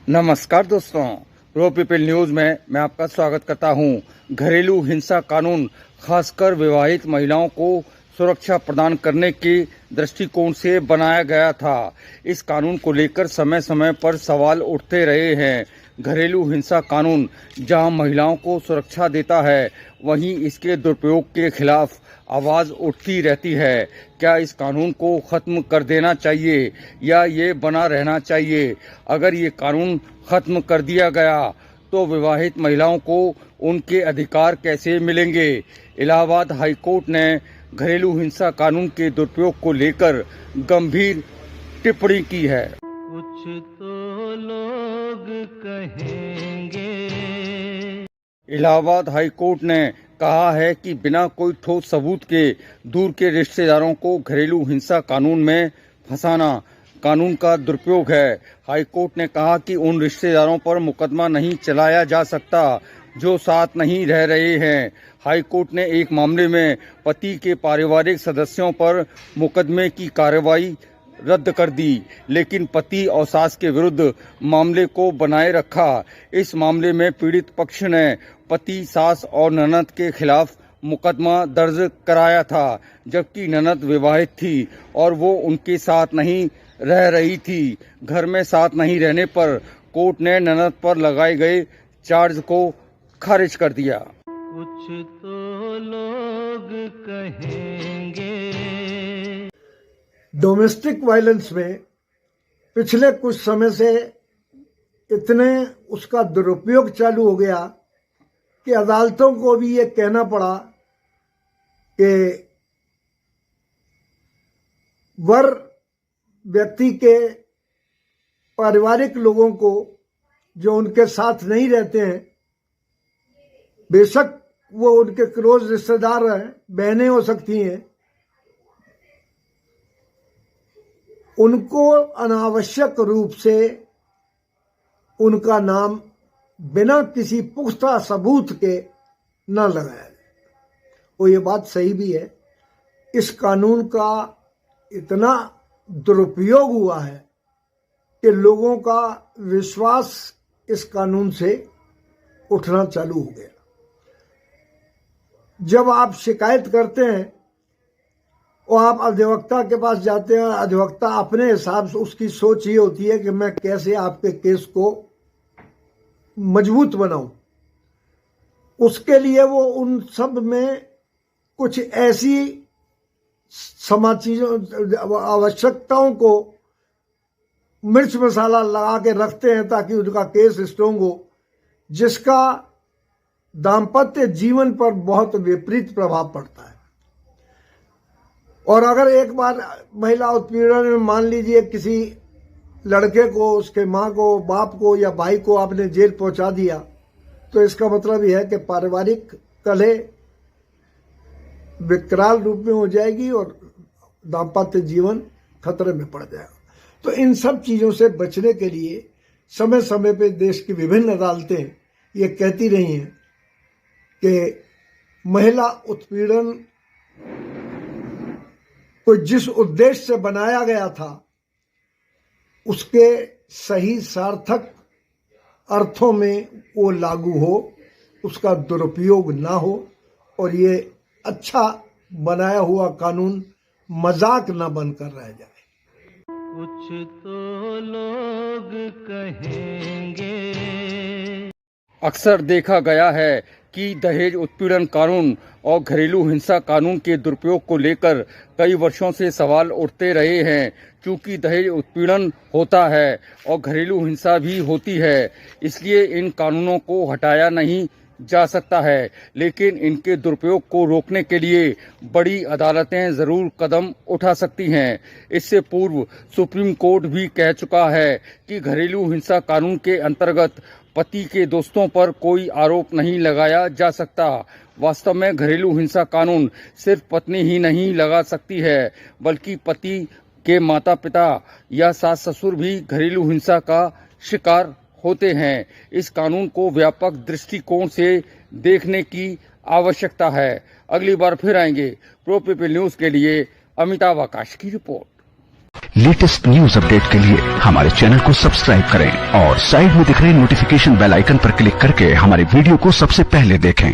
नमस्कार दोस्तों, pro people news में मैं आपका स्वागत करता हूं। घरेलू हिंसा कानून खासकर विवाहित महिलाओं को सुरक्षा प्रदान करने के दृष्टिकोण से बनाया गया था। इस कानून को लेकर समय समय पर सवाल उठते रहे हैं। घरेलू हिंसा कानून जहां महिलाओं को सुरक्षा देता है, वहीं इसके दुरुपयोग के खिलाफ आवाज उठती रहती है। क्या इस कानून को खत्म कर देना चाहिए या ये बना रहना चाहिए? अगर ये कानून खत्म कर दिया गया तो विवाहित महिलाओं को उनके अधिकार कैसे मिलेंगे? इलाहाबाद हाई कोर्ट ने घरेलू हिंसा कानून के दुरुपयोग को लेकर गंभीर टिप्पणी की है। कुछ तो लोग कहेंगे। इलाहाबाद हाई कोर्ट ने कहा है कि बिना कोई ठोस सबूत के दूर के रिश्तेदारों को घरेलू हिंसा कानून में फंसाना कानून का दुरुपयोग है। हाई कोर्ट ने कहा कि उन रिश्तेदारों पर मुकदमा नहीं चलाया जा सकता जो साथ नहीं रह रहे हैं। हाई कोर्ट ने एक मामले में पति के पारिवारिक सदस्यों पर मुकदमे की कार्रवाई रद्द कर दी, लेकिन पति और सास के विरुद्ध मामले को बनाए रखा। इस मामले में पीड़ित पक्ष ने पति, सास और ननद के खिलाफ मुकदमा दर्ज कराया था, जबकि ननद विवाहित थी और वो उनके साथ नहीं रह रही थी। घर में साथ नहीं रहने पर कोर्ट ने ननद पर लगाए गए चार्ज को खारिज कर दिया। कुछ तो लोग कहेंगे। डोमेस्टिक वायलेंस में पिछले कुछ समय से इतने उसका दुरुपयोग चालू हो गया कि अदालतों को भी ये कहना पड़ा कि वर व्यक्ति के पारिवारिक लोगों को जो उनके साथ नहीं रहते हैं, बेशक वो उनके क्लोज रिश्तेदार हैं, बहनें हो सकती हैं, उनको अनावश्यक रूप से उनका नाम बिना किसी पुख्ता सबूत के न लगाया जाए। और ये बात सही भी है। इस कानून का इतना दुरुपयोग हुआ है कि लोगों का विश्वास इस कानून से उठना चालू हो गया। जब आप शिकायत करते हैं और आप अधिवक्ता के पास जाते हैं, अधिवक्ता अपने हिसाब से, उसकी सोच ये होती है कि मैं कैसे आपके केस को मजबूत बनाऊं। उसके लिए वो उन सब में कुछ ऐसी आवश्यकताओं को मिर्च मसाला लगा के रखते हैं ताकि उनका केस स्ट्रोंग हो, जिसका दाम्पत्य जीवन पर बहुत विपरीत प्रभाव पड़ता है। और अगर एक बार महिला उत्पीड़न में मान लीजिए किसी लड़के को, उसके माँ को, बाप को या भाई को आपने जेल पहुंचा दिया, तो इसका मतलब यह है कि पारिवारिक कलह विकराल रूप में हो जाएगी और दाम्पत्य जीवन खतरे में पड़ जाएगा। तो इन सब चीजों से बचने के लिए समय समय पे देश की विभिन्न अदालतें ये कहती रही हैं कि महिला उत्पीड़न को जिस उद्देश्य से बनाया गया था, उसके सही सार्थक अर्थों में वो लागू हो, उसका दुरुपयोग ना हो और ये अच्छा बनाया हुआ कानून मजाक ना बनकर रह जाए। कुछ तो लोग कहेंगे। अक्सर देखा गया है कि दहेज उत्पीड़न कानून और घरेलू हिंसा कानून के दुरुपयोग को लेकर कई वर्षों से सवाल उठते रहे हैं। चूंकि दहेज उत्पीड़न होता है और घरेलू हिंसा भी होती है, इसलिए इन कानूनों को हटाया नहीं जा सकता है, लेकिन इनके दुरुपयोग को रोकने के लिए बड़ी अदालतें जरूर कदम उठा सकती हैं। इससे पूर्व सुप्रीम कोर्ट भी कह चुका है कि घरेलू हिंसा कानून के अंतर्गत पति के दोस्तों पर कोई आरोप नहीं लगाया जा सकता। वास्तव में घरेलू हिंसा कानून सिर्फ पत्नी ही नहीं लगा सकती है, बल्कि पति के माता पिता या सास ससुर भी घरेलू हिंसा का शिकार होते हैं। इस कानून को व्यापक दृष्टिकोण से देखने की आवश्यकता है। अगली बार फिर आएंगे। प्रो पीपल न्यूज के लिए अमिताभ आकाश की रिपोर्ट। लेटेस्ट न्यूज अपडेट के लिए हमारे चैनल को सब्सक्राइब करें और साइड में दिख रहे नोटिफिकेशन बेल आइकन पर क्लिक करके हमारे वीडियो को सबसे पहले देखें।